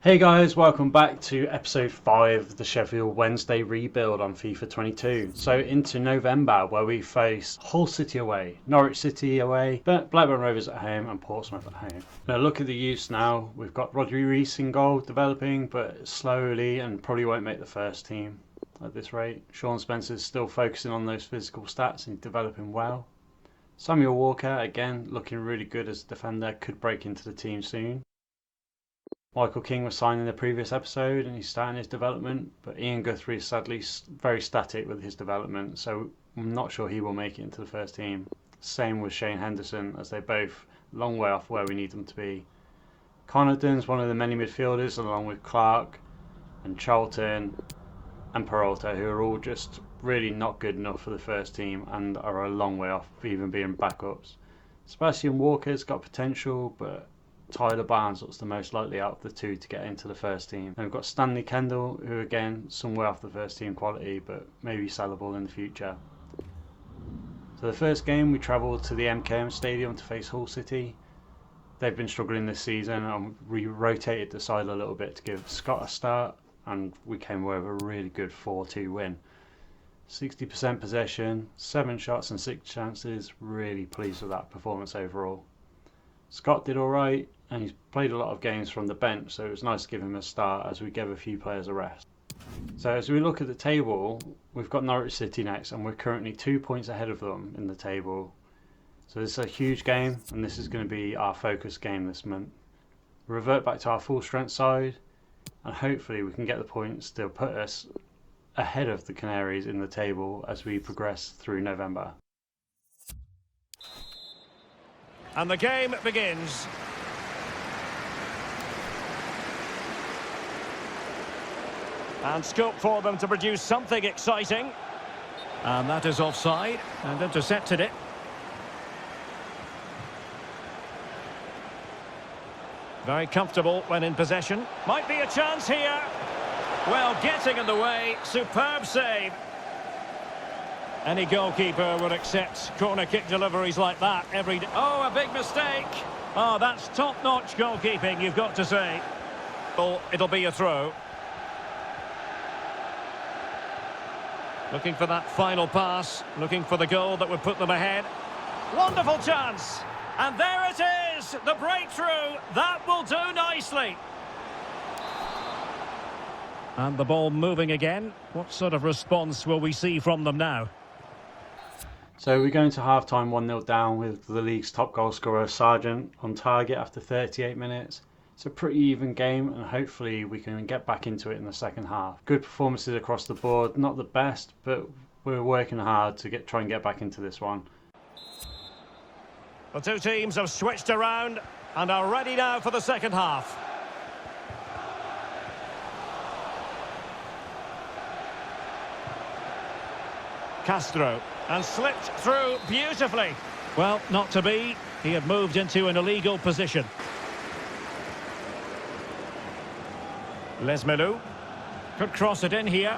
Hey guys, welcome back to episode 5 of the Sheffield Wednesday rebuild on FIFA 22. So into November, where we face Hull City away, Norwich City away, Blackburn Rovers at home and Portsmouth at home. Now look at the use now. We've got Rodri Reece in goal developing, but slowly, and probably won't make the first team at this rate. Sean Spencer's still focusing on those physical stats and developing well. Samuel Walker, again, looking really good as a defender, could break into the team soon. Michael King was signed in the previous episode and he's starting his development, but Ian Guthrie is sadly very static with his development, so I'm not sure he will make it into the first team. Same with Shane Henderson, as they're both a long way off where we need them to be. Connaughton's one of the many midfielders, along with Clark and Charlton and Peralta, who are all just really not good enough for the first team and are a long way off of even being backups. Sebastian Walker's got potential, but Tyler Barnes looks the most likely out of the two to get into the first team. And we've got Stanley Kendall, who again, somewhere off the first team quality, but maybe sellable in the future. So the first game, we travelled to the MKM Stadium to face Hull City. They've been struggling this season, and we rotated the side a little bit to give Scott a start, and we came away with a really good 4-2 win. 60% possession, 7 shots and 6 chances. Really pleased with that performance overall. Scott did alright, and he's played a lot of games from the bench, so it was nice to give him a start as we gave a few players a rest. So as we look at the table, we've got Norwich City next, and we're currently 2 points ahead of them in the table. So this is a huge game, and this is going to be our focus game this month. We'll revert back to our full strength side, and hopefully we can get the points to put us ahead of the Canaries in the table as we progress through November. And the game begins. And scope for them to produce something exciting. And that is offside, and intercepted it. Very comfortable when in possession. Might be a chance here. Well, getting in the way. Superb save. Any goalkeeper would accept corner kick deliveries like that every day. Oh, a big mistake. Oh, that's top-notch goalkeeping, you've got to say. Well, it'll be a throw. Looking for that final pass. Looking for the goal that would put them ahead. Wonderful chance. And there it is. The breakthrough. That will do nicely. And the ball moving again. What sort of response will we see from them now? So we're going to half-time 1-0 down with the league's top goal scorer, Sargent, on target after 38 minutes. It's a pretty even game, and hopefully we can get back into it in the second half. Good performances across the board, not the best, but we're working hard to try and get back into this one. The two teams have switched around and are ready now for the second half. Castro, and slipped through beautifully. Well, not to be. He had moved into an illegal position. Lesmelou could cross it in here.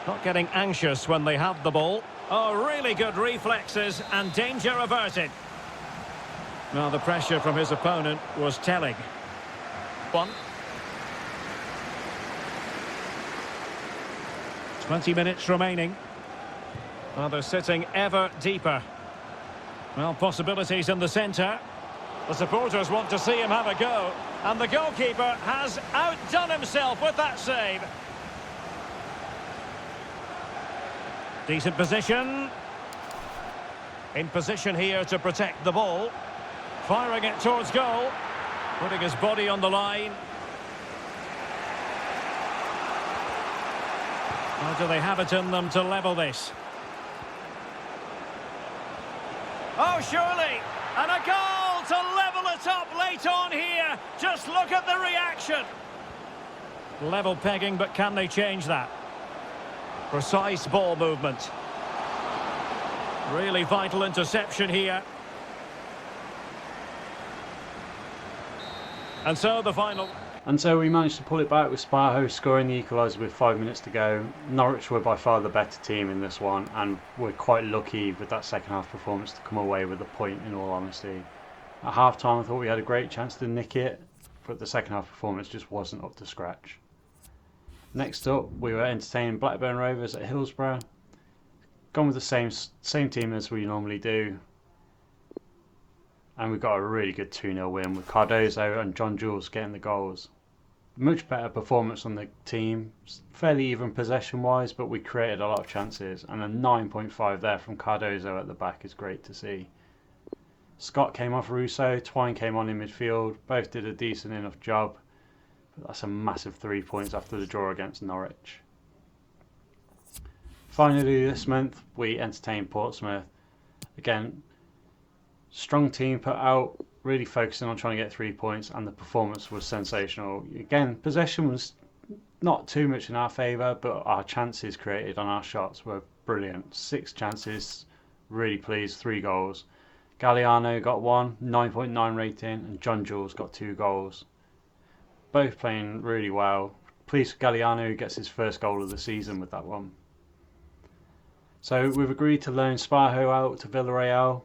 Not getting anxious when they have the ball. Oh, really good reflexes and danger averted. Now the pressure from his opponent was telling. 20 minutes remaining. Well, they're sitting ever deeper. Well, possibilities in the centre. The supporters want to see him have a go. And the goalkeeper has outdone himself with that save. Decent position. In position here to protect the ball. Firing it towards goal. Putting his body on the line. Or do they have it in them to level this? Oh, surely! And a goal to level it up late on here. Just look at the reaction. Level pegging, but can they change that? Precise ball movement. Really vital interception here. And so the final... And so we managed to pull it back with Sparho scoring the equaliser with 5 minutes to go. Norwich were by far the better team in this one, and we're quite lucky with that second half performance to come away with a point, in all honesty. At half time I thought we had a great chance to nick it, but the second half performance just wasn't up to scratch. Next up, we were entertaining Blackburn Rovers at Hillsborough. Gone with the same team as we normally do. And we got a really good 2-0 win with Cardozo and John Jules getting the goals. Much better performance on the team, fairly even possession wise, but we created a lot of chances, and a 9.5 there from Cardozo at the back is great to see. Scott came off Russo, Twine came on in midfield, both did a decent enough job, but that's a massive 3 points after the draw against Norwich. Finally this month we entertained Portsmouth. Again, strong team put out, really focusing on trying to get 3 points, and the performance was sensational. Again, possession was not too much in our favour, but our chances created on our shots were brilliant. 6 chances, really pleased, 3 goals. Galliano got 1, 9.9 rating, and John Jules got 2 goals. Both playing really well. Pleased for Galliano, who gets his first goal of the season with that one. So we've agreed to loan Sparho out to Villarreal,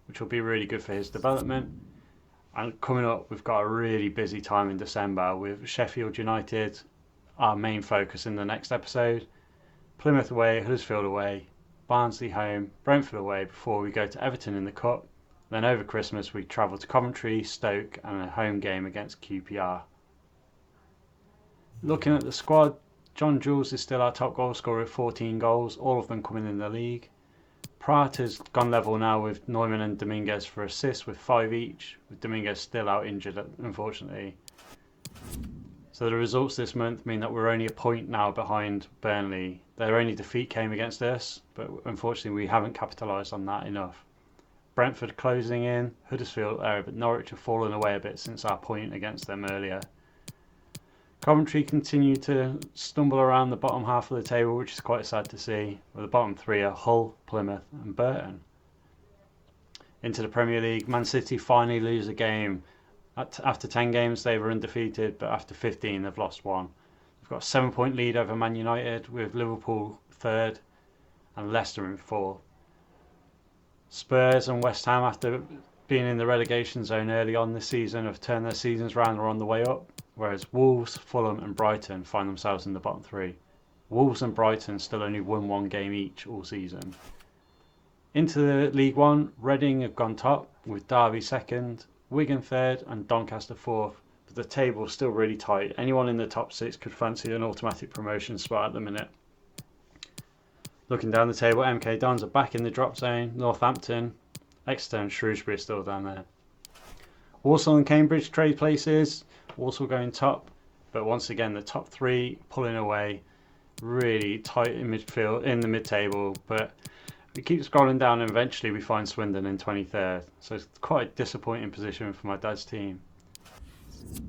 which will be really good for his development. And coming up, we've got a really busy time in December with Sheffield United, our main focus in the next episode, Plymouth away, Huddersfield away, Barnsley home, Brentford away before we go to Everton in the Cup. Then over Christmas we travel to Coventry, Stoke and a home game against QPR. Looking at the squad, John Jules is still our top goal scorer with 14 goals, all of them coming in the league. Pratt has gone level now with Neumann and Dominguez for assists with 5 each, with Dominguez still out injured unfortunately. So the results this month mean that we're only a point now behind Burnley. Their only defeat came against us, but unfortunately we haven't capitalised on that enough. Brentford closing in, Huddersfield there, but Norwich have fallen away a bit since our point against them earlier. Coventry continue to stumble around the bottom half of the table, which is quite sad to see, with the bottom 3 are Hull, Plymouth and Burton. Into the Premier League, Man City finally lose a game. After 10 games they were undefeated, but after 15 they've lost 1. They've got a 7-point lead over Man United, with Liverpool 3rd and Leicester in 4th. Spurs and West Ham, after being in the relegation zone early on this season, have turned their seasons around and are on the way up, whereas Wolves, Fulham and Brighton find themselves in the bottom 3. Wolves and Brighton still only won 1 game each all season. Into the League One, Reading have gone top, with Derby 2nd, Wigan 3rd and Doncaster 4th, but the table's still really tight. Anyone in the top 6 could fancy an automatic promotion spot at the minute. Looking down the table, MK Dons are back in the drop zone, Northampton, Exeter and Shrewsbury are still down there. Walsall and Cambridge trade places, Walsall going top, but once again the top 3 pulling away, really tight in midfield, in the mid-table, but we keep scrolling down and eventually we find Swindon in 23rd, so it's quite a disappointing position for my dad's team.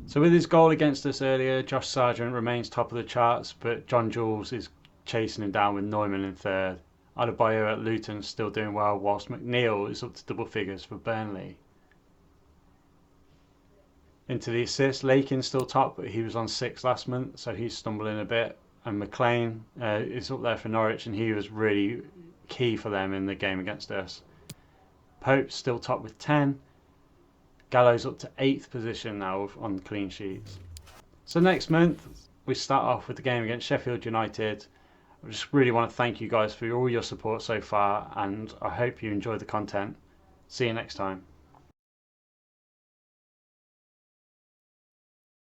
So with his goal against us earlier, Josh Sargent remains top of the charts, but John Jules is chasing him down with Neumann in 3rd. Adebayo at Luton still doing well, whilst McNeil is up to double figures for Burnley. Into the assists, Lakin's still top, but he was on 6 last month, so he's stumbling a bit. And McLean is up there for Norwich, and he was really key for them in the game against us. Pope's still top with 10. Gallo's up to 8th position now on clean sheets. So next month, we start off with the game against Sheffield United. I just really want to thank you guys for all your support so far, and I hope you enjoyed the content. See you next time.